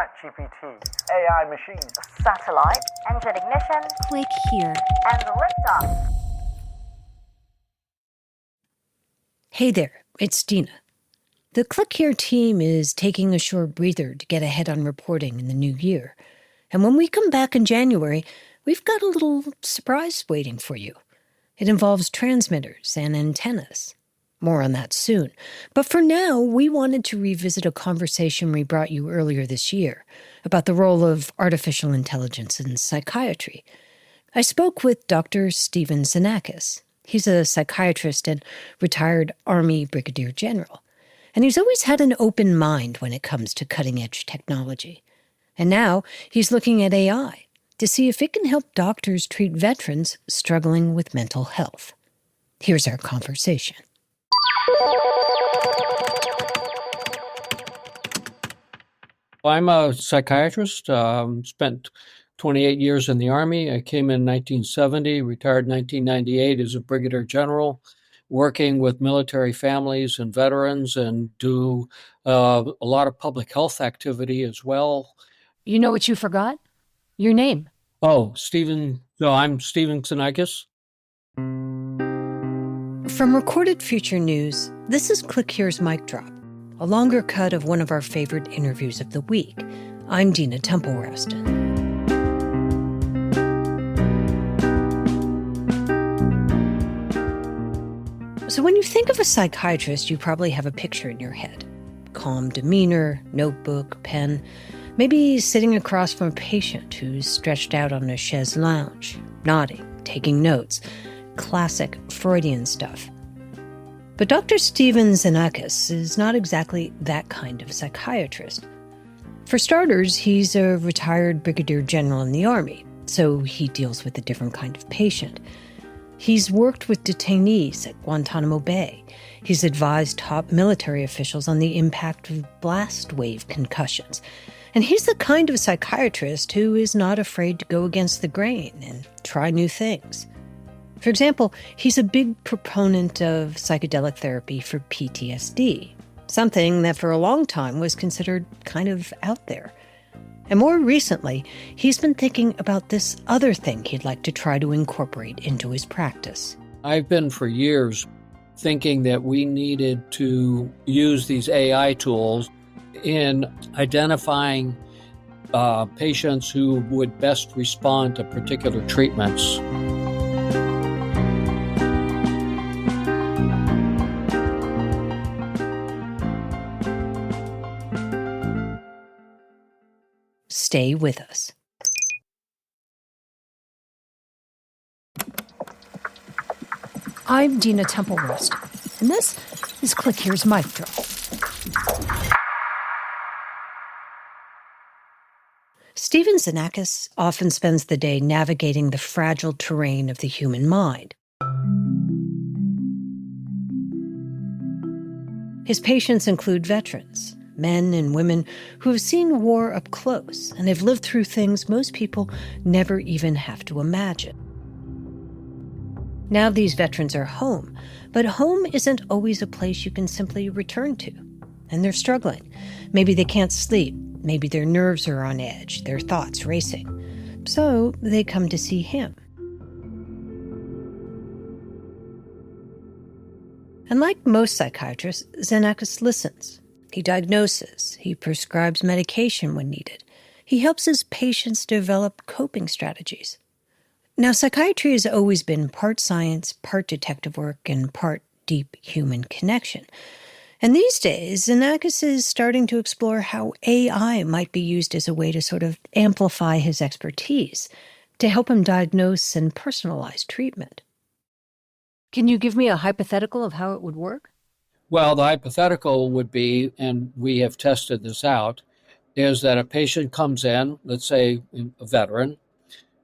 ChatGPT, AI machines, satellite, engine ignition, click here, and liftoff. Hey there, it's Dina. The Click Here team is taking a short breather to get ahead on reporting in the new year. And when we come back in January, we've got a little surprise waiting for you. It involves transmitters and antennas. More on that soon. But for now, we wanted to revisit a conversation we brought you earlier this year about the role of artificial intelligence in psychiatry. I spoke with Dr. Stephen Xenakis. He's a psychiatrist and retired Army brigadier general. And he's always had an open mind when it comes to cutting-edge technology. And now he's looking at AI to see if it can help doctors treat veterans struggling with mental health. Here's our conversation. I'm a psychiatrist, spent 28 years in the Army. I came in 1970, retired in 1998 as a brigadier general, working with military families and veterans, and do a lot of public health activity as well. You know what you forgot? Your name. Oh, Stephen. So I'm Stephen Xenakis. From Recorded Future News, this is Click Here's Mic Drop, a longer cut of one of our favorite interviews of the week. I'm Dina Temple-Raston. So when you think of a psychiatrist, you probably have a picture in your head. Calm demeanor, notebook, pen, maybe sitting across from a patient who's stretched out on a chaise lounge, nodding, taking notes. Classic Freudian stuff. But Dr. Stephen Xenakis is not exactly that kind of psychiatrist. For starters, he's a retired brigadier general in the Army, so he deals with a different kind of patient. He's worked with detainees at Guantanamo Bay. He's advised top military officials on the impact of blast wave concussions. And he's the kind of psychiatrist who is not afraid to go against the grain and try new things. For example, he's a big proponent of psychedelic therapy for PTSD, something that for a long time was considered kind of out there. And more recently, he's been thinking about this other thing he'd like to try to incorporate into his practice. I've been for years thinking that we needed to use these AI tools in identifying patients who would best respond to particular treatments. Stay with us. I'm Dina Temple-Raston, and this is Click Here's Mic Drop. Stephen Xenakis often spends the day navigating the fragile terrain of the human mind. His patients include veterans, men and women who have seen war up close and have lived through things most people never even have to imagine. Now these veterans are home, but home isn't always a place you can simply return to. And they're struggling. Maybe they can't sleep. Maybe their nerves are on edge, their thoughts racing. So they come to see him. And like most psychiatrists, Xenakis listens. He diagnoses, he prescribes medication when needed. He helps his patients develop coping strategies. Now, psychiatry has always been part science, part detective work, and part deep human connection. And these days, Xenakis is starting to explore how AI might be used as a way to sort of amplify his expertise, to help him diagnose and personalize treatment. Can you give me a hypothetical of how it would work? Well, the hypothetical would be, and we have tested this out, is that a patient comes in, let's say a veteran,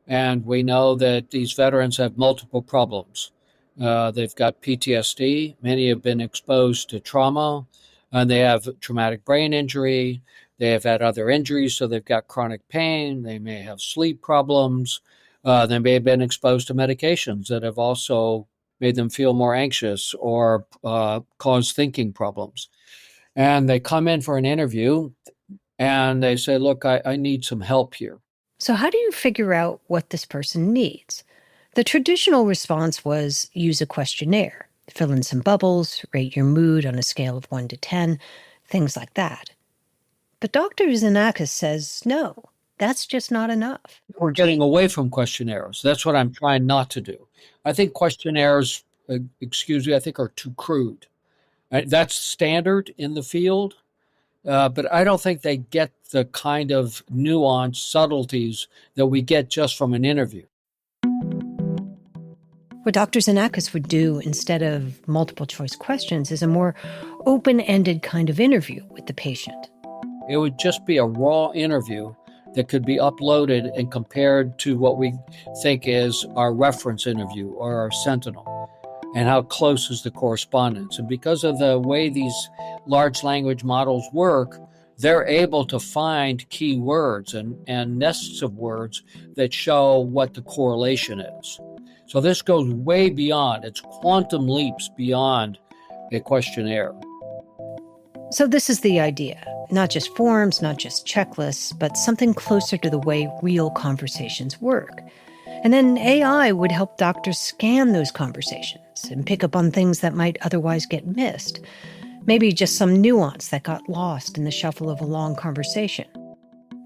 and we know that these veterans have multiple problems. They've got PTSD, many have been exposed to trauma, and they have traumatic brain injury, they have had other injuries, so they've got chronic pain, they may have sleep problems, they may have been exposed to medications that have also made them feel more anxious or cause thinking problems. And they come in for an interview. and they say, look, I need some help here. So how do you figure out what this person needs? The traditional response was use a questionnaire, fill in some bubbles, rate your mood on a scale of 1 to 10, things like that. But Dr. Xenakis says, no, that's just not enough. We're getting away from questionnaires. That's what I'm trying not to do. I think questionnaires, I think are too crude. That's standard in the field, but I don't think they get the kind of nuance, subtleties that we get just from an interview. What Dr. Xenakis would do instead of multiple choice questions is a more open-ended kind of interview with the patient. It would just be a raw interview that could be uploaded and compared to what we think is our reference interview or our sentinel, and how close is the correspondence. And because of the way these large language models work, they're able to find key words and nests of words that show what the correlation is. So this goes way beyond, it's quantum leaps beyond a questionnaire. So this is the idea. Not just forms, not just checklists, but something closer to the way real conversations work. And then AI would help doctors scan those conversations and pick up on things that might otherwise get missed. Maybe just some nuance that got lost in the shuffle of a long conversation.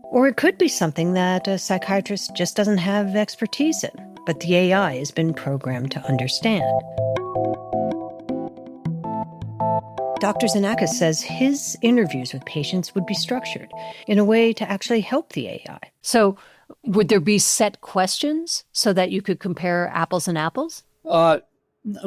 Or it could be something that a psychiatrist just doesn't have expertise in, but the AI has been programmed to understand. Dr. Xenakis says his interviews with patients would be structured in a way to actually help the AI. So would there be set questions so that you could compare apples and apples?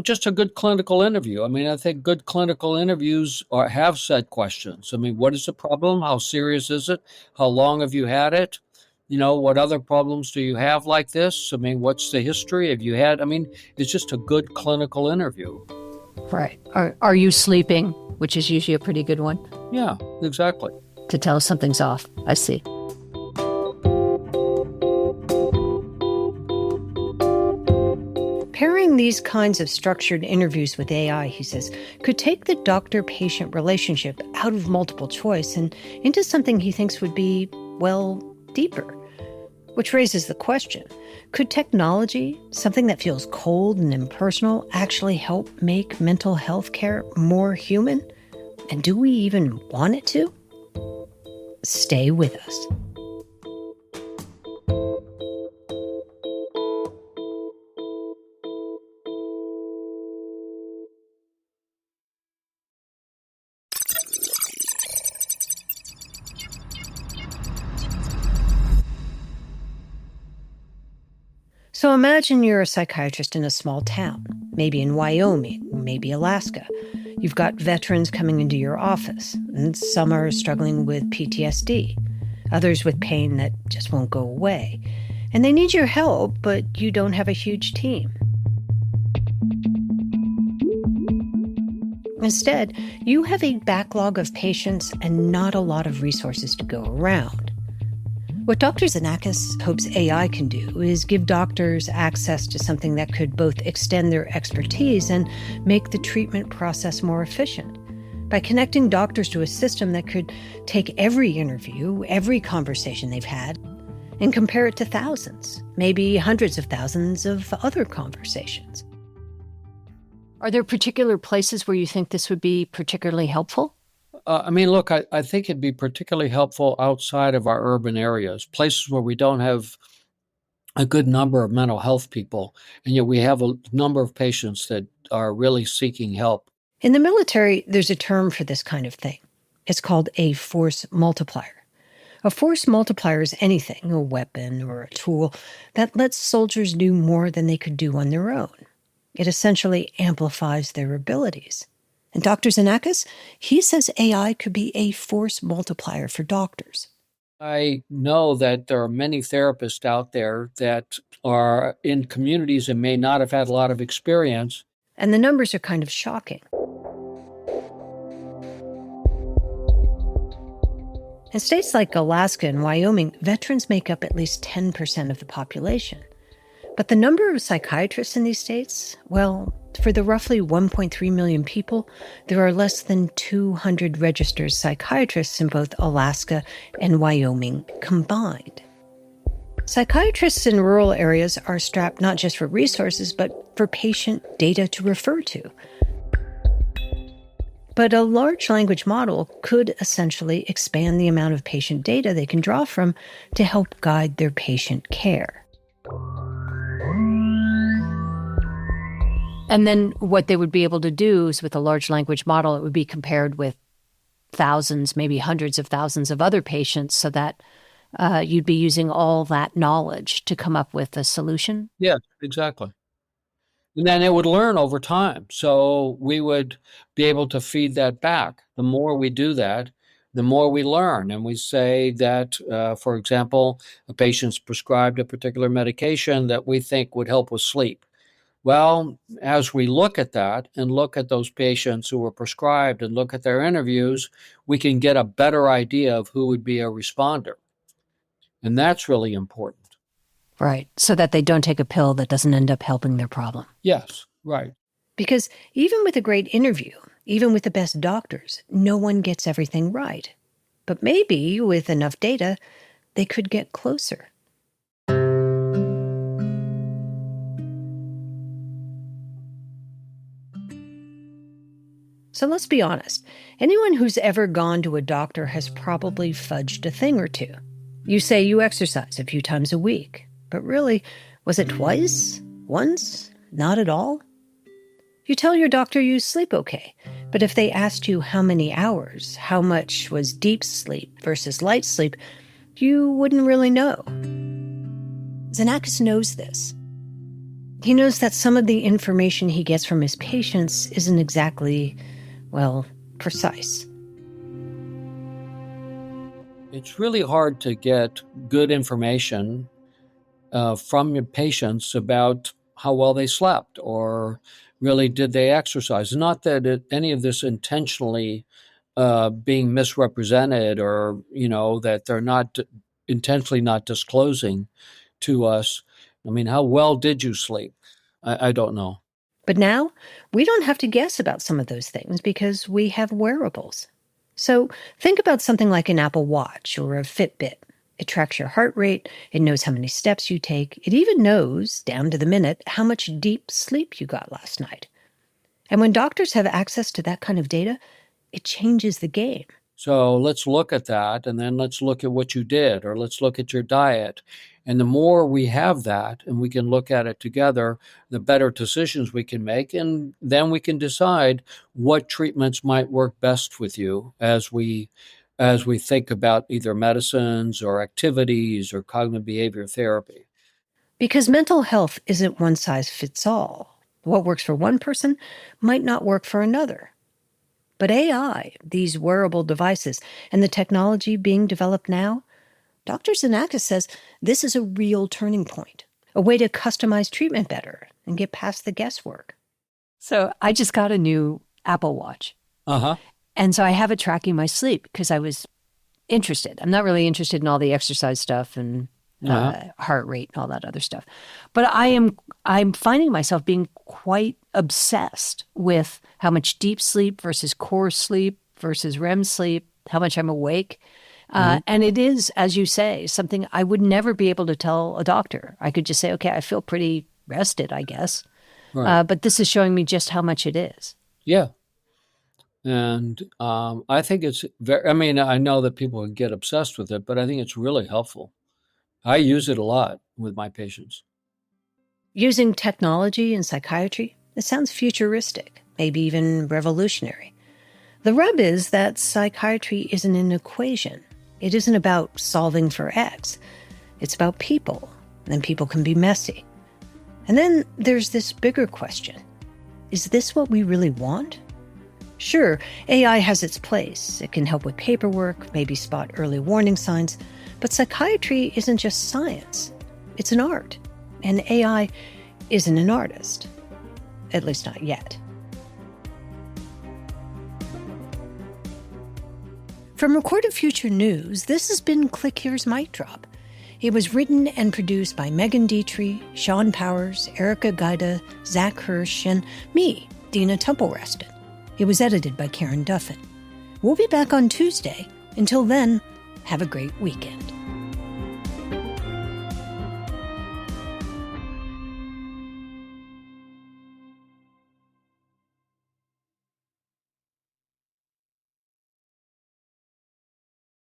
Just a good clinical interview. I mean, I think good clinical interviews have set questions. I mean, what is the problem? How serious is it? How long have you had it? You know, what other problems do you have like this? I mean, what's the history? Have you had? I mean, it's just a good clinical interview. Right. Are you sleeping? Which is usually a pretty good one. Yeah, exactly. To tell us something's off. I see. Pairing these kinds of structured interviews with AI, he says, could take the doctor-patient relationship out of multiple choice and into something he thinks would be, well, deeper. Which raises the question, could technology, something that feels cold and impersonal, actually help make mental health care more human? And do we even want it to? Stay with us. So imagine you're a psychiatrist in a small town, maybe in Wyoming, maybe Alaska. You've got veterans coming into your office, and some are struggling with PTSD, others with pain that just won't go away. And they need your help, but you don't have a huge team. Instead, you have a backlog of patients and not a lot of resources to go around. What Dr. Xenakis hopes AI can do is give doctors access to something that could both extend their expertise and make the treatment process more efficient. By connecting doctors to a system that could take every interview, every conversation they've had, and compare it to thousands, maybe hundreds of thousands of other conversations. Are there particular places where you think this would be particularly helpful? I mean, look, I think it'd be particularly helpful outside of our urban areas, places where we don't have a good number of mental health people, and yet we have a number of patients that are really seeking help. In the military, there's a term for this kind of thing. It's called a force multiplier. A force multiplier is anything, a weapon or a tool, that lets soldiers do more than they could do on their own. It essentially amplifies their abilities. And Dr. Xenakis, he says AI could be a force multiplier for doctors. I know that there are many therapists out there that are in communities and may not have had a lot of experience. And the numbers are kind of shocking. In states like Alaska and Wyoming, veterans make up at least 10% of the population. But the number of psychiatrists in these states, well, for the roughly 1.3 million people, there are less than 200 registered psychiatrists in both Alaska and Wyoming combined. Psychiatrists in rural areas are strapped not just for resources, but for patient data to refer to. But a large language model could essentially expand the amount of patient data they can draw from to help guide their patient care. And then what they would be able to do is with a large language model, it would be compared with thousands, maybe hundreds of thousands of other patients so that you'd be using all that knowledge to come up with a solution. Yeah, exactly. And then it would learn over time. So we would be able to feed that back. The more we do that, the more we learn. And we say that, for example, a patient's prescribed a particular medication that we think would help with sleep. Well, as we look at that and look at those patients who were prescribed and look at their interviews, we can get a better idea of who would be a responder. And that's really important. Right. So that they don't take a pill that doesn't end up helping their problem. Yes, right. Because even with a great interview, even with the best doctors, no one gets everything right. But maybe with enough data, they could get closer. So let's be honest. Anyone who's ever gone to a doctor has probably fudged a thing or two. You say you exercise a few times a week, but really, was it twice? Once? Not at all? You tell your doctor you sleep okay, but if they asked you how many hours, how much was deep sleep versus light sleep, you wouldn't really know. Xenakis knows this. He knows that some of the information he gets from his patients isn't exactly, well, precise. It's really hard to get good information from your patients about how well they slept or really did they exercise. Not that any of this intentionally being misrepresented or, that they're not intentionally not disclosing to us. I mean, how well did you sleep? I don't know. But now, we don't have to guess about some of those things because we have wearables. So think about something like an Apple Watch or a Fitbit. It tracks your heart rate, it knows how many steps you take, it even knows, down to the minute, how much deep sleep you got last night. And when doctors have access to that kind of data, it changes the game. So let's look at that, and then let's look at what you did, or let's look at your diet. And the more we have that, and we can look at it together, the better decisions we can make, and then we can decide what treatments might work best with you as we think about either medicines or activities or cognitive behavior therapy. Because mental health isn't one size fits all. What works for one person might not work for another. But AI, these wearable devices, and the technology being developed now, Dr. Xenakis says this is a real turning point, a way to customize treatment better and get past the guesswork. So I just got a new Apple Watch. Uh-huh. And so I have it tracking my sleep because I was interested. I'm not really interested in all the exercise stuff and heart rate and all that other stuff. But I'm finding myself being quite obsessed with how much deep sleep versus core sleep versus REM sleep, how much I'm awake. And it is, as you say, something I would never be able to tell a doctor. I could just say, okay, I feel pretty rested, I guess. Right. But this is showing me just how much it is. Yeah. And I think it's I know that people get obsessed with it, but I think it's really helpful. I use it a lot with my patients. Using technology in psychiatry, it sounds futuristic, maybe even revolutionary. The rub is that psychiatry isn't an equation. It isn't about solving for X. It's about people, and people can be messy. And then there's this bigger question. Is this what we really want? Sure, AI has its place. It can help with paperwork, maybe spot early warning signs. But psychiatry isn't just science. It's an art. And AI isn't an artist. At least not yet. From Recorded Future News, this has been Click Here's Mic Drop. It was written and produced by Megan Dietrich, Sean Powers, Erica Gaida, Zach Hirsch, and me, Dina Temple-Reston. It was edited by Karen Duffin. We'll be back on Tuesday. Until then, have a great weekend.